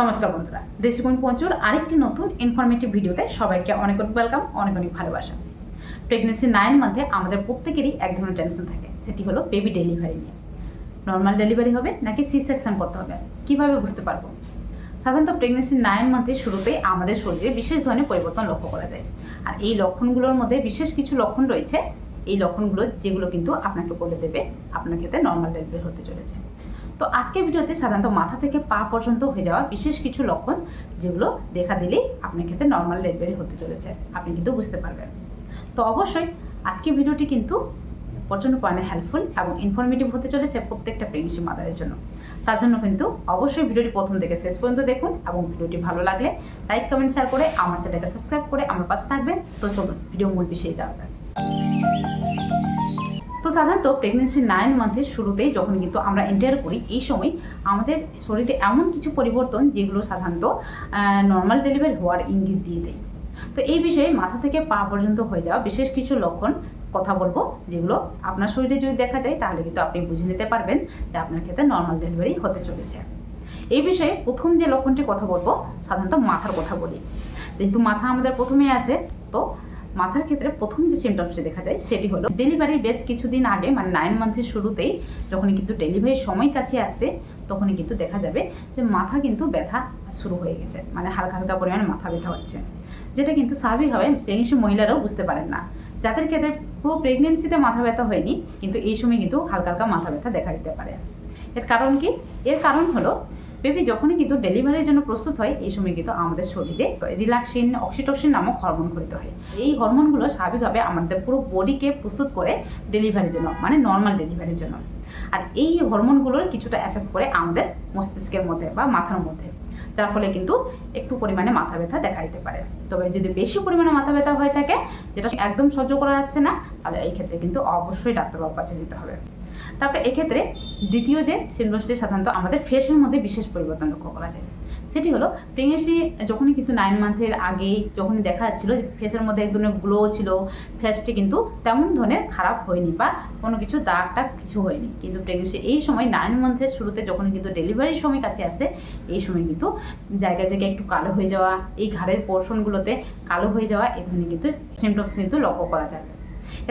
নমস্কার বন্ধুরা, দেশিগুণ পঞ্চুর আরেকটি নতুন ইনফরমেটিভ ভিডিওতে সবাইকে অনেক অনেক ওয়েলকাম, অনেক অনেক ভালোবাসা। প্রেগনেন্সি 9 মান্থে আমাদের প্রত্যেকেরই এক ধরনের টেনশন থাকে, সেটি হলো বেবি ডেলিভারি নিয়ে। নর্মাল ডেলিভারি হবে নাকি সি সেকশন করতে হবে, কিভাবে বুঝতে পারবো? সাধারণত প্রেগনেন্সি 9 মান্থের শুরুতেই আমাদের শরীরে বিশেষ ধরনের পরিবর্তন লক্ষ্য করা যায়। আর এই লক্ষণগুলোর মধ্যে বিশেষ কিছু লক্ষণ রয়েছে। এই লক্ষণগুলো যেগুলো কিন্তু আপনাকে বলে দেবে আপনার ক্ষেত্রে নর্মাল ডেলিভারি হতে চলেছে। তো আজকের ভিডিওতে সাধারণত মাথা থেকে পা পর্যন্ত হয়ে যাওয়া বিশেষ কিছু লক্ষণ যেগুলো দেখা দিলেই আপনার ক্ষেত্রে নর্মাল ডেলিভারি হতে চলেছে, আপনি কিন্তু বুঝতে পারবেন। তো অবশ্যই আজকের ভিডিওটি কিন্তু প্রচণ্ড পরিমাণে হেল্পফুল এবং ইনফরমেটিভ হতে চলেছে প্রত্যেকটা প্রেগনেন্সি মাদারের জন্য। তার জন্য কিন্তু অবশ্যই ভিডিওটি প্রথম থেকে শেষ পর্যন্ত দেখুন এবং ভিডিওটি ভালো লাগলে লাইক কমেন্ট শেয়ার করে আমার চ্যানেলকে সাবস্ক্রাইব করে আমার পাশে থাকবেন। তো চলুন ভিডিও মূল বিষয়ে যাওয়া যাক। তো সাধারণত প্রেগনেন্সি 9 মান্থের শুরুতেই যখন কিন্তু আমরা এন্টার করি, এই সময় আমাদের শরীরে এমন কিছু পরিবর্তন যেগুলো সাধারণত নর্মাল ডেলিভারি হওয়ার ইঙ্গিত দিয়ে দেয়। তো এই বিষয়ে মাথা থেকে পা পর্যন্ত হয়ে যাওয়া বিশেষ কিছু লক্ষণ কথা বলবো, যেগুলো আপনার শরীরে যদি দেখা যায় তাহলে কিন্তু আপনি বুঝে নিতে পারবেন যে আপনার ক্ষেত্রে নর্মাল ডেলিভারি হতে চলেছে। এই বিষয়ে প্রথম যে লক্ষণটির কথা বলবো, সাধারণত মাথার কথা বলি। যেহেতু মাথা আমাদের প্রথমেই আসে, তো মাথার ক্ষেত্রে প্রথম যে সিমটমসটি দেখা যায় সেটি হলো ডেলিভারির বেশ কিছুদিন আগে, মানে 9 মান্থের শুরুতেই যখনই কিন্তু ডেলিভারির সময় কাছে আসে তখনই কিন্তু দেখা যাবে যে মাথা কিন্তু ব্যথা শুরু হয়ে গেছে, মানে হালকা হালকা পরিমাণে মাথা ব্যথা হচ্ছে, যেটা কিন্তু স্বাভাবিকভাবে প্রেগনেন্সি মহিলারাও বুঝতে পারেন না। যাদের ক্ষেত্রে পুরো প্রেগনেন্সিতে মাথা ব্যথা হয়নি, কিন্তু এই সময় কিন্তু হালকা হালকা মাথা ব্যথা দেখা দিতে পারে। এর কারণ কি? এর কারণ হলো বেবি যখনই কিন্তু ডেলিভারির জন্য প্রস্তুত হয়, এই সময় কিন্তু আমাদের শরীরে রিল্যাক্সিন, অক্সিটোসিন নামক হরমোন ক্ষরিত হয়। এই হরমোনগুলো স্বাভাবিকভাবে আমাদের পুরো বডিকে প্রস্তুত করে ডেলিভারির জন্য, মানে নর্মাল ডেলিভারির জন্য। আর এই হরমোনগুলোর কিছুটা এফেক্ট করে আমাদের মস্তিষ্কের মধ্যে বা মাথার মধ্যে, যার ফলে কিন্তু একটু পরিমাণে মাথা ব্যথা দেখা দিতে পারে। তবে যদি বেশি পরিমাণে মাথা ব্যথা হয়ে থাকে, যেটা একদম সহ্য করা যাচ্ছে না, তাহলে এই ক্ষেত্রে কিন্তু অবশ্যই ডাক্তারবাবুর কাছে যেতে হবে। তারপরে এক্ষেত্রে দ্বিতীয় যে সিমটমসটি সাধারণত আমাদের ফেসের মধ্যে বিশেষ পরিবর্তন লক্ষ্য করা যায়, সেটি হলো প্রেগনেন্সি যখনই কিন্তু 9 মান্থের আগেই যখনই দেখা যাচ্ছিলো ফেসের মধ্যে এক ধরনের গ্লো ছিল, ফেসটি কিন্তু তেমন ধরনের খারাপ হয়নি বা কোনো কিছু দাগ টাগ কিছু হয়নি। কিন্তু প্রেগনেন্সি এই সময় 9 মান্থের শুরুতে যখনই কিন্তু ডেলিভারির সময় কাছে আসে, এই সময় কিন্তু জায়গায় জায়গায় একটু কালো হয়ে যাওয়া, এই ঘাড়ের পোর্শনগুলোতে কালো হয়ে যাওয়া, এই ধরনের কিন্তু সিমটমস কিন্তু লক্ষ্য করা যাবে।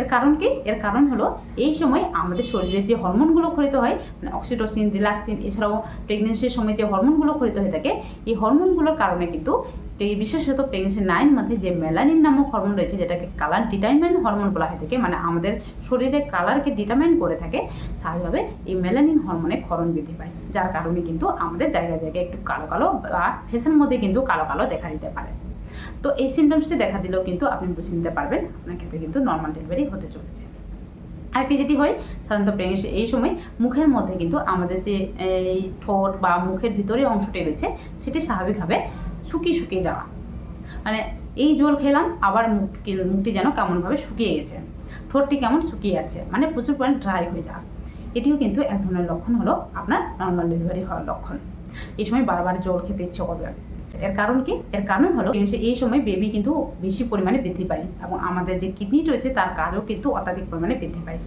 এর কারণ কি? এর কারণ হলো এই সময় আমাদের শরীরে যে হরমোনগুলো ক্ষরিত হয়, মানে অক্সিটোসিন, রিল্যাক্সিন, এছাড়াও প্রেগনেন্সির সময় যে হরমোনগুলো ক্ষরিত হয়ে থাকে, এই হরমোনগুলোর কারণে কিন্তু বিশেষত প্রেগনেন্সি 9 মান্থে যে মেলানিন নামক হরমোন রয়েছে, যেটাকে কালার ডিটারমাইন হরমোন বলা হয়ে থাকে, মানে আমাদের শরীরের কালারকে ডিটারমাইন করে থাকে, স্বাভাবিকভাবে এই মেলানিন হরমোনে ক্ষরণ বৃদ্ধি পায়, যার কারণে কিন্তু আমাদের জায়গায় জায়গায় একটু কালো কালো বা ফেসের মধ্যে কিন্তু কালো কালো দেখা দিতে পারে। তো এই সিমটমসটি দেখা দিলেও কিন্তু আপনি বুঝে নিতে পারবেন আপনার ক্ষেত্রে কিন্তু নর্মাল ডেলিভারি হতে চলেছে। আরেকটি যেটি হয় সাধারণত প্রেগনেন্সি এই সময় মুখের মধ্যে কিন্তু আমাদের যে এই ঠোঁট বা মুখের ভিতরের অংশটি রয়েছে, সেটি স্বাভাবিকভাবে শুকিয়ে শুকিয়ে যাওয়া, মানে এই জল খেলাম আবার মুখটি যেন কেমনভাবে শুকিয়ে গেছে, ঠোঁটটি কেমন শুকিয়ে আছে, মানে প্রচুর পরিমাণে ড্রাই হয়ে যাওয়া, এটিও কিন্তু এক ধরনের লক্ষণ হলো আপনার নর্মাল ডেলিভারি হওয়ার লক্ষণ। এই সময় বারবার জল খেতে ইচ্ছে করবে। এর কারণ কি? এর কারণ হলো এই সময় বেবি কিন্তু বেশি পরিমাণে বৃদ্ধি পায় এবং আমাদের যে কিডনি রয়েছে তার কাজও কিন্তু অত্যাধিক পরিমাণে বৃদ্ধি পায়।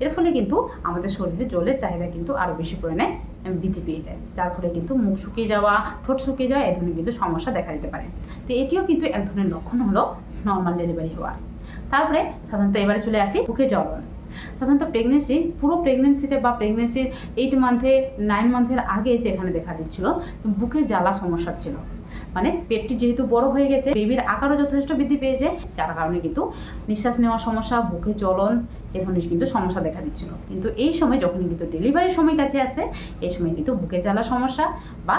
এর ফলে কিন্তু আমাদের শরীরে জলের চাহিদা কিন্তু আরও বেশি পরিমাণে বৃদ্ধি পেয়ে যায়, যার ফলে কিন্তু মুখ শুকিয়ে যাওয়া, ঠোঁট শুকিয়ে যাওয়া, এই ধরনের কিন্তু সমস্যা দেখা দিতে পারে। তো এটিও কিন্তু এক ধরনের লক্ষণ হলো নর্মাল ডেলিভারি হওয়ার। তারপরে সাধারণত এবারে চলে আসি বুকে জ্বলন। সাধারণত প্রেগনেন্সি পুরো প্রেগনেন্সিতে বা প্রেগনেন্সির 8 মান্থে 9 মান্থের আগে যেখানে দেখা দিচ্ছিল বুকে জ্বালা সমস্যা ছিল, মানে পেটটি যেহেতু বড় হয়ে গেছে, বেবির আকারও যথেষ্ট বৃদ্ধি পেয়েছে, যার কারণে কিন্তু নিঃশ্বাস নেওয়ার সমস্যা, বুকে জ্বলন, এ ধরনের কিন্তু সমস্যা দেখা দিচ্ছিল। কিন্তু এই সময় যখনই কিন্তু ডেলিভারির সময় কাছে আসে, এই সময় কিন্তু বুকে জ্বালা সমস্যা বা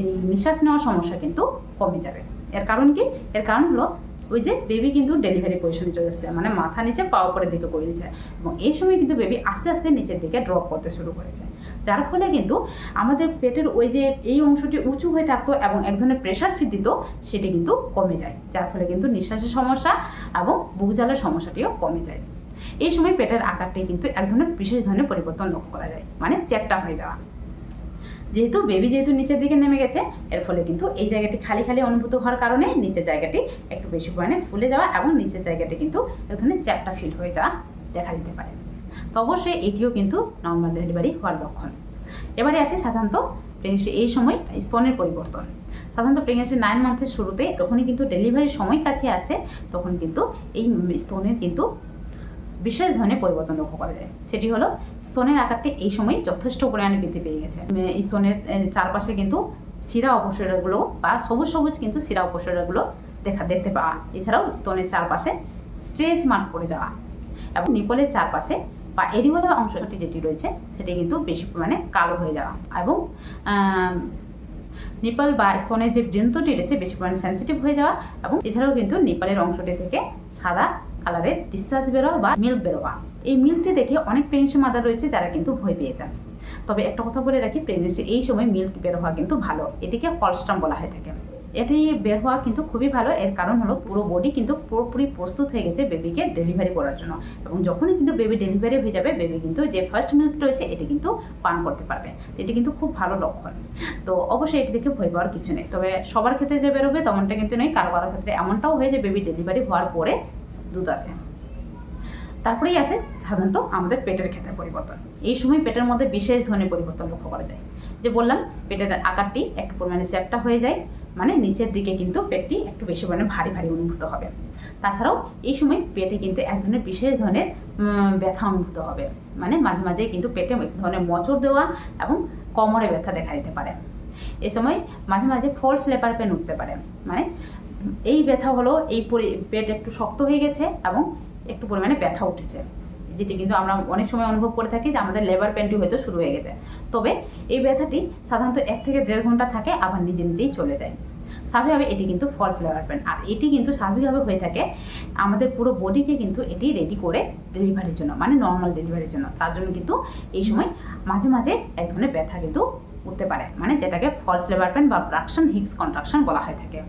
এই নিঃশ্বাস নেওয়ার সমস্যা কিন্তু কমে যাবে। এর কারণ কি? এর কারণ হলো ওই যে বেবি কিন্তু ডেলিভারি পজিশনে চলে এসেছে, মানে মাথা নিচে পা উপরের দিকে করে দিচ্ছে, এবং এই সময় কিন্তু বেবি আস্তে আস্তে নিচের দিকে ড্রপ করতে শুরু করেছে, যার ফলে কিন্তু আমাদের পেটের ওই যে এই অংশটি উঁচু হয়ে থাকতো এবং এক ধরনের প্রেশার ফিট দিত, সেটি কিন্তু কমে যায়, যার ফলে কিন্তু নিঃশ্বাসের সমস্যা এবং বুক জ্বালার সমস্যাটিও কমে যায়। এই সময় পেটের আকারটি কিন্তু এক ধরনের বিশেষ ধরনের পরিবর্তন লক্ষ্য করা যায়, মানে চ্যাপ্টা হয়ে যাওয়া। যেহেতু বেবি নিচের দিকে নেমে গেছে, এর ফলে কিন্তু এই জায়গাটি খালি খালি অনুভূত হওয়ার কারণে নিচের জায়গাটি একটু বেশি পরিমাণে ফুলে যাওয়া এবং নিচের জায়গাটি কিন্তু এক ধরনের চ্যাপ্টা ফিল হয়ে যাওয়া দেখা দিতে পারে। তো অবশ্যই এটিও কিন্তু নর্মাল ডেলিভারি হওয়ার লক্ষণ। এবারে আসি সাধারণত প্রেগনেন্সি এই সময় স্তনের পরিবর্তন। সাধারণত প্রেগনেন্সি 9 মান্থের শুরুতে যখনই কিন্তু ডেলিভারির সময় কাছে আসে তখন কিন্তু এই স্তনের কিন্তু বিশেষ ধরনের পরিবর্তন লক্ষ্য করা যায়। সেটি হলো স্তনের আকারটি এই সময় যথেষ্ট পরিমাণে বৃদ্ধি পেয়ে গেছে। স্তনের চারপাশে কিন্তু শিরা অপসরণগুলো বা সবুজ সবুজ কিন্তু শিরা অপসরণগুলো দেখতে পাওয়া, এছাড়াও স্তনের চারপাশে স্ট্রেচ মার্ক পড়ে যাওয়া এবং নিপলের চারপাশে বা এরিওলা অংশটি যেটি রয়েছে সেটি কিন্তু বেশি পরিমাণে কালো হয়ে যাওয়া এবং নিপল বা স্তনের যে বৃন্তটি রয়েছে বেশি পরিমাণে সেন্সিটিভ হয়ে যাওয়া এবং এছাড়াও কিন্তু নিপলের অংশটি থেকে সাদা কালারের ডিসচার্জ বেরোয়া বা মিল্ক বেরোয়া। এই মিল্কটি দেখে অনেক প্রেগনেন্সি মাদার রয়েছে যারা কিন্তু ভয় পেয়ে যান। তবে একটা কথা বলে রাখি, প্রেগনেন্সি এই সময় মিল্ক বের হওয়া কিন্তু ভালো, এটিকে কলস্ট্রাম বলা হয়ে থাকে। এটি বের হওয়া কিন্তু খুবই ভালো, এর কারণ হলো পুরো বডি কিন্তু পুরোপুরি প্রস্তুত হয়ে গেছে বেবিকে ডেলিভারি করার জন্য এবং যখনই কিন্তু বেবি ডেলিভারি হয়ে যাবে বেবি কিন্তু যে ফার্স্ট মিল্ক রয়েছে এটি কিন্তু পান করতে পারবে। এটি কিন্তু খুব ভালো লক্ষণ। তো অবশ্যই এটি দেখে ভয় পাওয়ার কিছু নেই। তবে সবার ক্ষেত্রে যে বেরোবে তেমনটা কিন্তু নয়, কারো কারো ক্ষেত্রে এমনটাও হয় যে বেবি ডেলিভারি হওয়ার পরে দুধ আসে। তারপরেই আসে সাধারণত আমাদের পেটের ক্ষেত্রে পরিবর্তন। এই সময় পেটের মধ্যে বিশেষ ধরনের পরিবর্তন লক্ষ্য করা যায়। যে বললাম পেটের আকারটি একটু পরিমাণে চ্যাপ্টা হয়ে যায়, মানে নিচের দিকে কিন্তু পেটটি একটু বেশি পরিমাণে ভারী ভারী অনুভূত হবে। তাছাড়াও এই সময় পেটে কিন্তু এক ধরনের বিশেষ ধরনের ব্যথা অনুভূত হবে, মানে মাঝে মাঝে কিন্তু পেটে এক ধরনের মোচড় দেওয়া এবং কোমরে ব্যথা দেখা দিতে পারে। এ সময় মাঝে মাঝে ফলস লেবার পেন উঠতে পারে, মানে এই ব্যথা হলো এই পেট একটু শক্ত হয়ে গেছে এবং একটু পরিমাণে ব্যথা উঠেছে, যেটি কিন্তু আমরা অনেক সময় অনুভব করে থাকি যে আমাদের লেবার পেনটি হয়তো শুরু হয়ে গেছে। তবে এই ব্যথাটি সাধারণত 1 থেকে 1.5 ঘন্টা থাকে, আবার নিজে নিজেই চলে যায়। স্বাভাবিকভাবে এটি কিন্তু ফলস লেবার পেন, আর এটি কিন্তু স্বাভাবিকভাবে হয়ে থাকে আমাদের পুরো বডিকে কিন্তু এটি রেডি করে ডেলিভারির জন্য, মানে নর্মাল ডেলিভারির জন্য। তার জন্য কিন্তু এই সময় মাঝে মাঝে এক ধরনের ব্যথা কিন্তু উঠতে পারে, মানে যেটাকে ফলস লেবার পেন বা ব্রাকশন হিক্স কন্ট্রাকশন বলা হয়ে থাকে।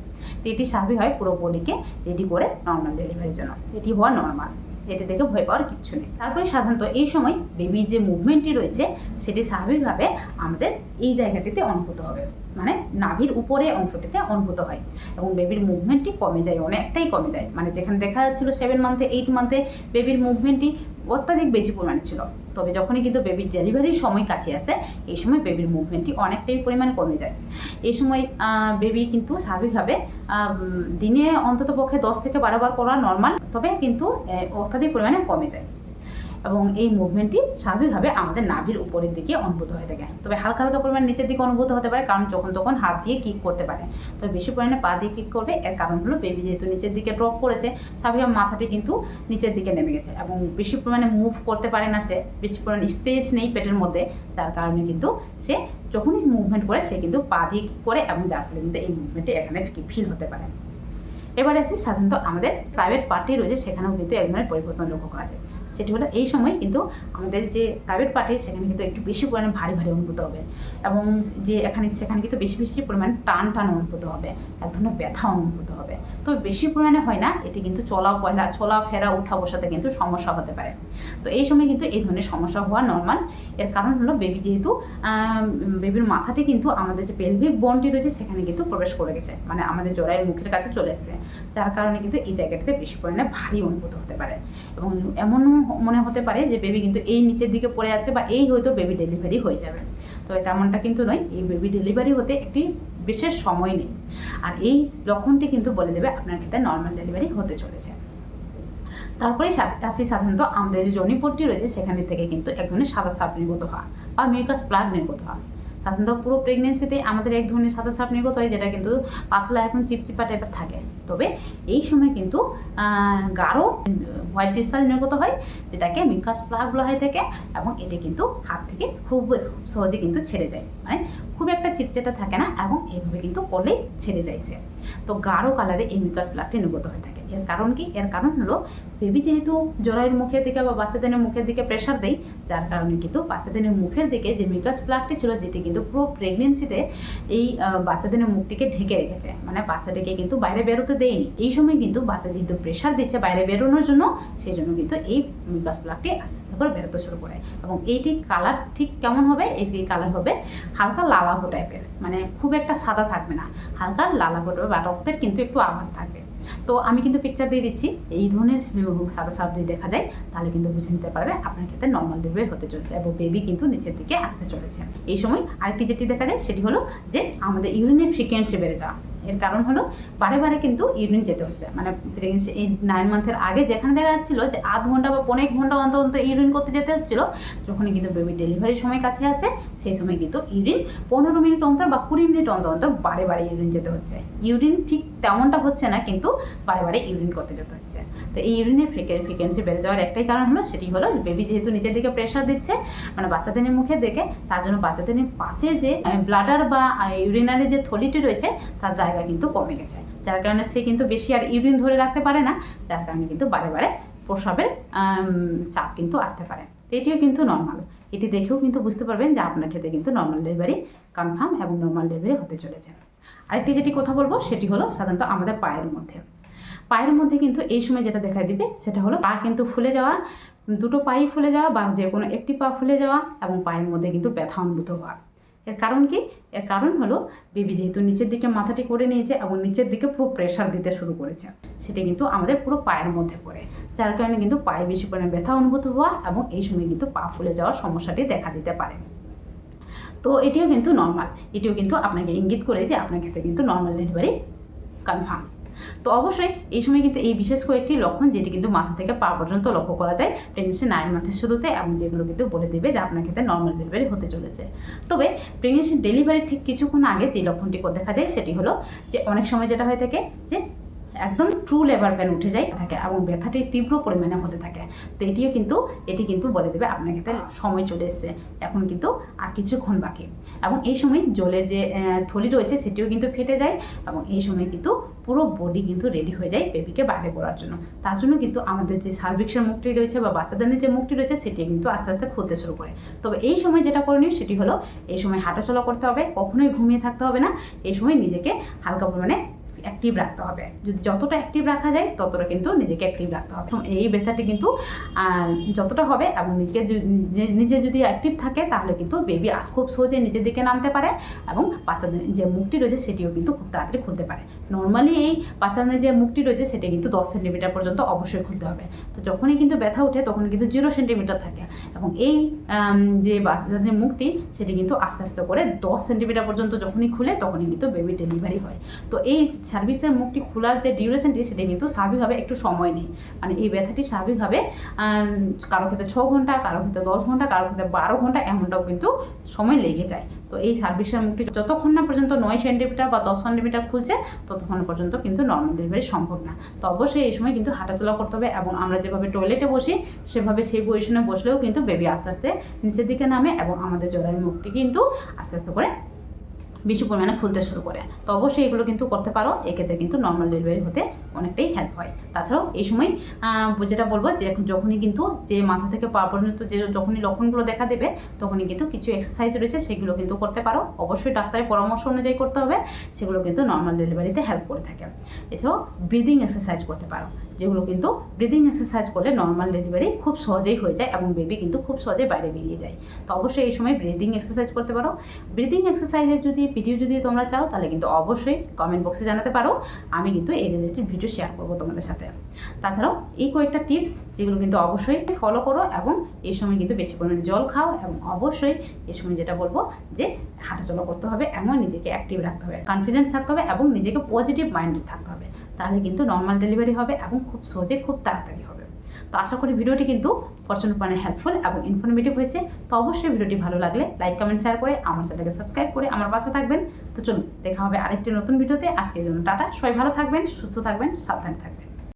তো এটি স্বাভাবিকভাবে পুরো বডিকে রেডি করে নর্মাল ডেলিভারির জন্য, এটি হওয়া নর্মাল, এটি দেখে ভয় পাওয়ার কিচ্ছু নেই। তারপরে সাধারণত এই সময় বেবির যে মুভমেন্টটি রয়েছে সেটি স্বাভাবিকভাবে আমাদের এই জায়গাটিতে অনুভূত হবে, মানে নাভির উপরে অংশটিতে অনুভূত হয় এবং বেবির মুভমেন্টটি কমে যায়, অনেকটাই কমে যায়। মানে যেখানে দেখা যাচ্ছিল 7 মান্থে 8 মান্থে বেবির মুভমেন্টটি অত্যাধিক বেশি পরিমাণে ছিল, তবে যখনই কিন্তু বেবির ডেলিভারির সময় কাছে আসে এই সময় বেবির মুভমেন্টটি অনেকটাই পরিমাণে কমে যায়। এই সময় বেবি কিন্তু স্বাভাবিকভাবে দিনে অন্তত পক্ষে 10 থেকে 12 বার করা নর্মাল, তবে কিন্তু অত্যাধিক পরিমাণে কমে যায় এবং এই মুভমেন্টটি স্বাভাবিকভাবে আমাদের নাভির উপরের দিকে অনুভূত হয়ে থাকে। তবে হালকা হালকা পরিমাণ নিচের দিকে অনুভূত হতে পারে, কারণ যখন তখন হাত দিয়ে কিক করতে পারে। তবে বেশি পরিমাণে পা দিয়ে কিক করবে, এর কারণ হলো বেবি যেহেতু নিচের দিকে ড্রপ করেছে, স্বাভাবিক মাথাটি কিন্তু নিচের দিকে নেমে গেছে এবং বেশি পরিমাণে মুভ করতে পারে না, সে বেশি পরিমাণে স্পেস নেই পেটের মধ্যে, যার কারণে কিন্তু সে যখনই মুভমেন্ট করে সে কিন্তু পা দিয়ে কিক করে এবং যার ফলে কিন্তু এই মুভমেন্টে এখানে ফিল হতে পারে। এবারে আসি সাধারণত আমাদের প্রাইভেট পার্টি রয়েছে, সেখানেও কিন্তু এক ধরনের পরিবর্তন লক্ষ্য করা যায়। সেটি হলো এই সময় কিন্তু আমাদের যে প্রাইভেট পার্টি সেখানে কিন্তু একটু বেশি পরিমাণে ভারী ভারী অনুভূত হবে এবং যে সেখানে কিন্তু বেশি বেশি পরিমাণে টান অনুভূত হবে, এক ধরনের ব্যথা অনুভূত হবে। তো বেশি পরিমাণে হয় না, এটি কিন্তু চলাফেরা উঠা বসাতে কিন্তু সমস্যা হতে পারে। তো এই সময় কিন্তু এই ধরনের সমস্যা হওয়া নর্মাল। এর কারণ হলো বেবি যেহেতু বেবির মাথাটি কিন্তু আমাদের যে পেলভিক বোনটি রয়েছে সেখানে কিন্তু প্রবেশ করে গেছে, মানে আমাদের জরায়ের মুখের কাছে চলে এসেছে, যার কারণে কিন্তু এই জায়গাটিতে বেশি পরিমাণে ভারী অনুভূত হতে পারে এবং এমনও মনে হতে পারে যে বেবি কিন্তু এই নিচের দিকে পড়ে আছে বা এই হয়তো বেবি ডেলিভারি হয়ে যাবে। তবে তেমনটা কিন্তু নয়, এই বেবি ডেলিভারি হতে একটি বিশেষ সময় নেই, আর এই লক্ষণটি কিন্তু বলে দেবে আপনার ক্ষেত্রে নর্মাল ডেলিভারি হতে চলেছে। তারপরে আসি সাধারণত আমাদের যে যোনিপট্টি রয়েছে সেখানে থেকে কিন্তু এক ধরনের সাদা সাপ নির্গত হওয়া বা মিউকাস প্লাগ নির্গত হওয়া। সাধারণত পুরো প্রেগনেন্সিতে আমাদের এক ধরনের সাদা সাপ নির্গত হয়, যেটা কিন্তু পাতলা এবং চিপচিপা টাইপের থাকে। তবে এই সময় কিন্তু গাঢ় হোয়াইট ডিসচার্জ নির্গত হয়, যেটাকে মিউকাস প্লাগ বলা হয়ে থাকে এবং এটি কিন্তু হাত থেকে খুব সহজে কিন্তু ছেড়ে যায়, মানে খুব একটা চিটচেটা থাকে না এবং এইভাবে কিন্তু করলেই ছেড়ে যাইছে। তো গাঢ় কালারে এই মিউকাস প্লাগটি নির্গত হয়ে থাকে। এর কারণ কি? এর কারণ হলো বেবি যেহেতু জরায়ুর মুখের দিকে বা বাচ্চাদের মুখের দিকে প্রেশার দেয়, যার কারণে কিন্তু বাচ্চাদের মুখের দিকে যে মিউকাস প্লাগটি ছিল যেটি কিন্তু পুরো প্রেগনেন্সিতে এই বাচ্চাদের মুখটিকে ঢেকে রেখেছে, মানে বাচ্চাটিকে কিন্তু বাইরে বেরোতে দেয়নি। এই সময় কিন্তু বাচ্চা যেহেতু প্রেশার দিচ্ছে বাইরে বেরোনোর জন্য, সেই জন্য কিন্তু এই মিউকাস প্লাগটি আসে। তো করে বেরোতে শুরু করে। এবং এইটি কালার ঠিক কেমন হবে, এটি কালার হবে হালকা লালাভো টাইপের, মানে খুব একটা সাদা থাকবে না, হালকা লালাভো টাইপের বা রক্তের কিন্তু একটু আভাস থাকবে। তো আমি কিন্তু পিকচার দিয়ে দিচ্ছি, এই ধরনের সাদা সাপ যদি দেখা যায় তাহলে কিন্তু বুঝে নিতে পারবে আপনার ক্ষেত্রে নর্মাল ডেলিভারি হতে চলেছে এবং বেবি কিন্তু নিচের দিকে আসতে চলেছে। এই সময় আরেকটি যেটি দেখা যায় সেটি হলো যে আমাদের ইউরিনের ফ্রিকোয়েন্সি বেড়ে যাওয়া। এর কারণ হলো বারে বারে কিন্তু ইউরিন যেতে হচ্ছে, মানে প্রেগনেন্সি এই 9 মান্থের আগে যেখানে দেখা যাচ্ছিলো যে আধ ঘন্টা বা 1.5 ঘন্টা অন্তর অন্তর ইউরিন করতে যেতে হচ্ছিলো, যখনই কিন্তু বেবি ডেলিভারির সময় কাছে আসে সেই সময় কিন্তু ইউরিন 15 মিনিট অন্তর বা 20 মিনিট অন্তর অন্তর বারে বারে ইউরিন যেতে হচ্ছে। ইউরিন ঠিক তেমনটা হচ্ছে না, কিন্তু বারে বারে ইউরিন করতে যেতে হচ্ছে। তো এই ইউরিনের ফ্রিকোয়েন্সি বেড়ে যাওয়ার একটাই কারণ হলো, সেটি হলো বেবি যেহেতু নিচের দিকে প্রেশার দিচ্ছে, মানে বাচ্চাদের মুখের দিকে, তার জন্য বাচ্চাদের পাশে যে ব্লাডার বা ইউরিনারি যে থলিটি রয়েছে তার জায়গা কিন্তু কমে গেছে, যার কারণে সে কিন্তু বেশি আর ইউরিন ধরে রাখতে পারে না, যার কারণে কিন্তু বারে বারে প্রস্রাবের চাপ কিন্তু আসতে পারে। তো এটিও কিন্তু নর্মাল, এটি দেখেও কিন্তু বুঝতে পারবেন যে আপনার ক্ষেত্রে কিন্তু নর্মাল ডেলিভারি কনফার্ম এবং নর্মাল ডেলিভারি হতে চলেছে। আরেকটি যেটি কথা বলবো সেটি হলো সাধারণত আমাদের পায়ের মধ্যে কিন্তু এই সময় যেটা দেখা দিবে সেটা হলো পা কিন্তু ফুলে যাওয়া, দুটো পাই ফুলে যাওয়া বা যে কোনো একটি পা ফুলে যাওয়া এবং পায়ের মধ্যে কিন্তু ব্যথা অনুভূত হওয়া। এর কারণ কি? এর কারণ হলো বেবি যেহেতু নিচের দিকে মাথাটি করে নিয়েছে এবং নিচের দিকে পুরো প্রেশার দিতে শুরু করেছে, সেটা কিন্তু আমাদের পুরো পায়ের মধ্যে পড়ে, যার কারণে কিন্তু পায়ে বেশি পরিমাণে ব্যথা অনুভূত হওয়া এবং এই সময় কিন্তু পা ফুলে যাওয়ার সমস্যাটি দেখা দিতে পারে। তো এটিও কিন্তু নর্মাল, এটিও কিন্তু আপনাকে ইঙ্গিত করে যে আপনার ক্ষেত্রে কিন্তু নর্মাল ডেলিভারি কনফার্ম। তো অবশ্যই এই সময় কিন্তু এই বিশেষ কয়েকটি লক্ষণ যেটি কিন্তু মাথা থেকে পা পর্যন্ত লক্ষ্য করা যায় প্রেগনেন্সি 9 মান্থের শুরুতে, এবং যেগুলো কিন্তু বলে দেবে যে আপনার ক্ষেত্রে নর্মাল ডেলিভারি হতে চলেছে। তবে প্রেগনেন্সি ডেলিভারি ঠিক কিছুক্ষণ আগে যে লক্ষণটি দেখা যায় সেটি হলো যে অনেক সময় যেটা হয়ে থাকে যে একদম ট্রু লেবার পেন উঠে যায় থাকে এবং ব্যথাটি তীব্র পরিমাণে হতে থাকে। তো এটি কিন্তু বলে দেবে আপনার ক্ষেত্রে সময় চলে এসছে, এখন কিন্তু আর কিছুক্ষণ বাকি। এবং এই সময় জলের যে থলি রয়েছে সেটিও কিন্তু ফেটে যায় এবং এই সময় কিন্তু পুরো বডি কিন্তু রেডি হয়ে যায় বেবিকে বাইরে করার জন্য। তার জন্য কিন্তু আমাদের যে সার্ভিক্সের মুখটি রয়েছে বা বাচ্চাদের যে মুখটি রয়েছে সেটি কিন্তু আস্তে আস্তে খুলতে শুরু করে। তবে এই সময় যেটা করণীয় সেটি হলো এই সময় হাঁটাচলা করতে হবে, কখনোই ঘুমিয়ে থাকতে হবে না। এই সময় নিজেকে হালকা পরিমাণে অ্যাক্টিভ রাখতে হবে, যদি যতটা অ্যাক্টিভ রাখা যায় ততটা কিন্তু নিজেকে অ্যাক্টিভ রাখতে হবে। এই ব্যথাটি কিন্তু যতটা হবে এবং নিজে যদি অ্যাক্টিভ থাকে তাহলে কিন্তু বেবি খুব সহজে নিচের দিকে নামতে পারে এবং বাচ্চাদের যে মুখটি রয়েছে সেটিও কিন্তু খুব তাড়াতাড়ি খুলতে পারে। নর্মালি এই বাচ্চাদের যে মুখটি রয়েছে সেটি কিন্তু 10 সেন্টিমিটার পর্যন্ত অবশ্যই খুলতে হবে। তো যখনই কিন্তু ব্যথা ওঠে তখন কিন্তু 0 সেন্টিমিটার থাকে এবং এই যে বাচ্চাদের মুখটি সেটি কিন্তু আস্তে আস্তে করে 10 সেন্টিমিটার পর্যন্ত যখনই খুলে তখনই কিন্তু বেবি ডেলিভারি হয়। তো এই সার্ভিসের মুখটি খোলার যে ডিউরেশনটি সেটা কিন্তু স্বাভাবিকভাবে একটু সময় নেই, মানে এই ব্যথাটি স্বাভাবিকভাবে কারো ক্ষেত্রে 6 ঘন্টা, কারো ক্ষেত্রে 10 ঘন্টা, কারো ক্ষেত্রে 12 ঘন্টা এমনটাও কিন্তু সময় লেগে যায়। তো এই সার্ভিসের মুখটি যতক্ষণ না পর্যন্ত 9 সেন্টিমিটার বা 10 সেন্টিমিটার খুলছে ততক্ষণ পর্যন্ত কিন্তু নর্মাল ডেলিভারি সম্ভব না। তো অবশ্যই এই সময় কিন্তু হাঁটাচলা করতে হবে এবং আমরা যেভাবে টয়লেটে বসি সেভাবে সেই পজিশনে বসলেও কিন্তু বেবি আস্তে আস্তে নিচের দিকে নামে এবং আমাদের জরায়ুর মুখটি কিন্তু আস্তে আস্তে করে বেশি পরিমাণে খুলতে শুরু করে। তো অবশ্যই এগুলো কিন্তু করতে পারো, এক্ষেত্রে কিন্তু নর্মাল ডেলিভারি হতে অনেকটাই হেল্প হয়। তাছাড়াও এই সময় যেটা বলবো যে যখনই কিন্তু যে মাথা থেকে পা পর্যন্ত যে যখনই লক্ষণগুলো দেখা দেবে তখনই কিন্তু কিছু এক্সারসাইজ রয়েছে সেগুলো কিন্তু করতে পারো, অবশ্যই ডাক্তারের পরামর্শ অনুযায়ী করতে হবে, সেগুলো কিন্তু নর্মাল ডেলিভারিতে হেল্প করে থাকে। এছাড়াও ব্রিদিং এক্সারসাইজ করতে পারো, যেগুলো কিন্তু ব্রিদিং এক্সারসাইজ করলে নর্মাল ডেলিভারি খুব সহজেই হয়ে যায় এবং বেবি কিন্তু খুব সহজে বাইরে বেরিয়ে যায়। তো অবশ্যই এই সময় ব্রিদিং এক্সারসাইজ করতে পারো। ব্রিদিং এক্সারসাইজের ভিডিও যদি তোমরা চাও তাহলে কিন্তু অবশ্যই কমেন্ট বক্সে জানাতে পারো, আমি কিন্তু এই রিলেটেড ভিডিও শেয়ার করবো তোমাদের সাথে। তাছাড়াও এই কয়েকটা টিপস যেগুলো কিন্তু অবশ্যই ফলো করো এবং এই সময় কিন্তু বেশি পরিমাণে জল খাও এবং অবশ্যই এই সময় যেটা বলবো যে হাঁটাচলা করতে হবে এবং নিজেকে অ্যাক্টিভ রাখতে হবে, কনফিডেন্স থাকতে হবে এবং নিজেকে পজিটিভ মাইন্ডেড থাকতে হবে, তাহলে কিন্তু নর্মাল ডেলিভারি হবে এবং খুব সহজে খুব তাড়াতাড়ি হবে। তো আশা করি ভিডিওটি কিন্তু প্রচণ্ড পরিমাণে হেল্পফুল এবং ইনফরমেটিভ হয়েছে। তো অবশ্যই ভিডিওটি ভালো লাগলে লাইক কমেন্ট শেয়ার করে আমার চ্যানেলকে সাবস্ক্রাইব করে আমার পাশে থাকবেন। তো চলুন দেখা হবে আরেকটি নতুন ভিডিওতে। আজকের জন্য টাটা, সবাই ভালো থাকবেন, সুস্থ থাকবেন, সাবধানে থাকবেন।